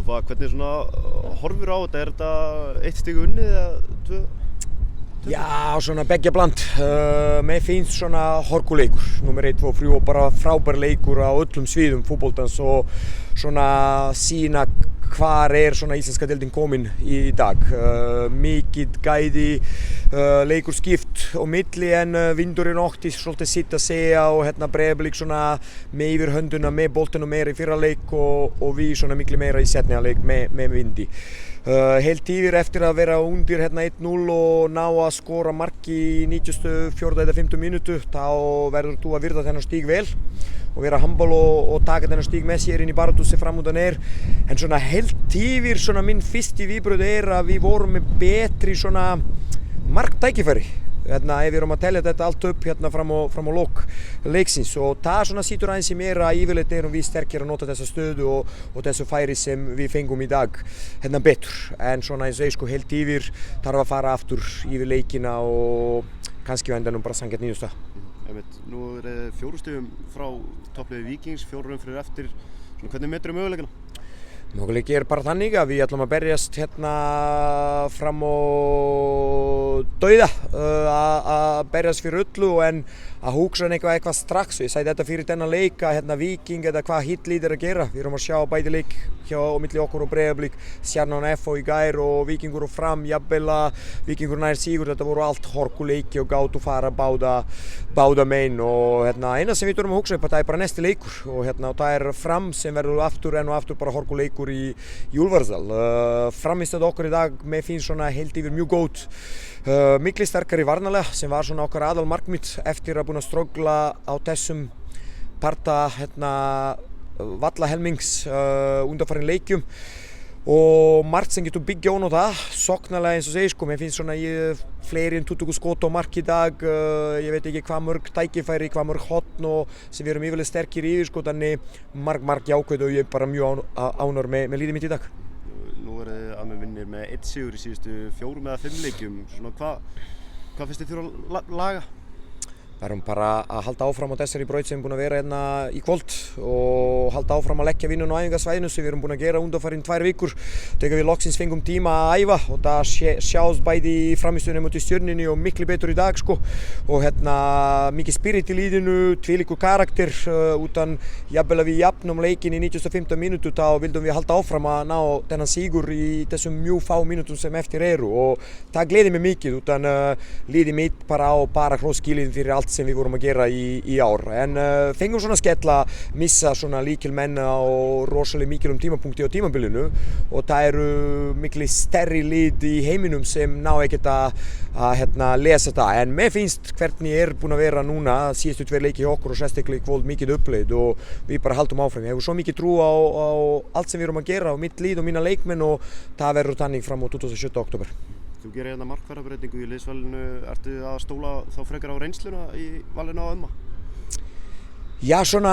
Tufa, hvernig svona horfir á þetta? Þetta 1 stig unnið eða 2? Já, svona beggja bland. Mér finnst svona hörkuleikur, nummer 1, 2 og 3 og bara frábær leikur á öllum sviðum fótboltans og svona sýna hvar svona íslenska deildin komin í dag. Mikið gæði, leikur skipt á milli en vindurinn ótti svolítið sitt að segja og Breiðablik svona með yfir hönduna með boltinu meira í fyrra leik og við svona miklu meira í setna leik með vindi. Heilt yfir eftir að vera undir 1-0 og ná að skora mark í 94. eða 50 mínútu, þá verður þú að virða þennan stíg vel og vera humble og taka þennan stíg með sér inn í baráttu sem framundan en svona heilt yfir svona minn fyrsti viðbrögð að við vorum með betri svona marktækifæri ef við erum að telja þetta allt upp fram á lok leiksins og það svona situr aðeins í mér að yfirleitt erum við sterkir að nota þessa stöðu og þessu færi sem við fengum í dag betur en svona eins og ég heilt yfir þarf að fara aftur yfir leikina og kannski á endanum bara sanngjarnt niðurstaða. Nú 4 stigum frá toppliði Víkings, 4 umferðir eftir. Hvernig meturðu möguleikana? Möguleiki bara þannig að við ætlum að berjast fram á dauða að berjast fyrir öllu en að hugsa eitthvað strax og ég sagði þetta fyrir þennan leik að Víking eða hvað hitlið að gera. Við erum að sjá bæði leik hjá milli okkur og Breiðablik, Stjarnan og FH í gær og Víkingur og Fram, jafnvel að Víkingur nær sigur, þetta voru allt hörkuleiki og gátu fara báða megin og eina sem við þurfum að hugsa upp það bara næsti leikur og það Fram sem verður aftur enn og aftur bara hörkuleikur í Úlfarsdal. Framistæð okkar í dag með finnst svona heilt yfir mjög góð. Miklu sterkari varnarlega sem var svona okkar aðal markmið eftir að búin að ströggla á þessum parta vallahelmings undanfarin leikjum og margt sem getur byggja á það sóknarlega eins og segir mér finnst svona fleiri en 20 skot á mark í dag ég veit ekki hvað mörg tækifæri, hvað mörg hotn og sem við erum yfirlega sterkir yfir þannig marg jákvæð og ég bara mjög ánur með liðið mitt í dag. Nú þið að með vinnir með 1 sigur í síðustu 4 eða 5 leikjum. Hvað finnst þið þurfa að laga? Við erum bara að halda áfram á þessari braut sem við búin að vera í kvöld og halda áfram að leggja vinnun á æfingasvæðinu sem við erum búin að gera undanfarin 2 vikur þegar við loksins fengum tíma að æfa og það sjást bæði í framistöðunni mútið Stjörnunni og miklu betur í dag og mikið spirit í liðinu, tvílíkur karakter utan jafnvel að við jafnum leikin í 95. mínútu þá vildum við halda áfram að ná þennan sigur í þessum mjög fá mínútum sem eftir eru og það gleði mig mikið utan liðið mitt bara hrós skilið fyrir allt sem við vorum að gera í ár en fengum svona skella missa svona lykilmenn á rosalega mikilum tímapunkti á tímabilinu og það eru miklu stærri lið í heiminum sem ná ekkert að lesa það en mér finnst hvernig búin að vera núna síðustu 2 leiki hjá okkur og sérstaklega í kvöld mikið uppleið og við bara haldum áfram. Ég hefur svo mikið trú á allt sem við erum að gera á mitt lið og mína leikmenn og það verður þannig fram á 27. október. Þú gerir markverðarbreytingu í liðsvalinu, ertu að stóla þá frekar á reynsluna í valinu á Ömma? Já, svona,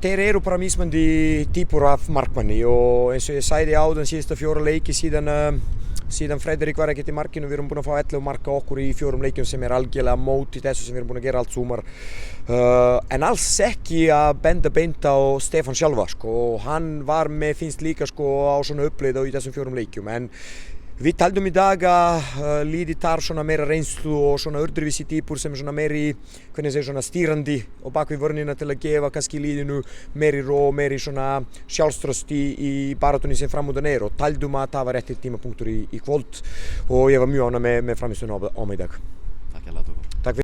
þeir eru bara mismunandi típur af markmanni og eins og ég sagði áðan síðustu 4 leiki síðan Frederik var ekkert í markinu, við erum búin að fá 11 marka okkur í 4 leikjum sem algjörlega móti þessu sem við erum búin að gera allt sumar. En alls ekki að benda beint á Stefán sjálfa, og hann var með finnst líka á svona uppleið í þessum 4 leikjum. En við taldum í dag að liðið tar svona meira reynslu og svona öðruvísi típur sem svona meiri, hvernig segir svona stýrandi og bak við vörnina til að gefa kannski liðinu meiri ró, meiri svona sjálfströst í baráttunni sem framöndan og taldum að það var réttir tímapunktur í kvöld og ég var mjög ánægður með framistöðuna á mig í dag. Takk hérlega, Tófa. Takk fyrir.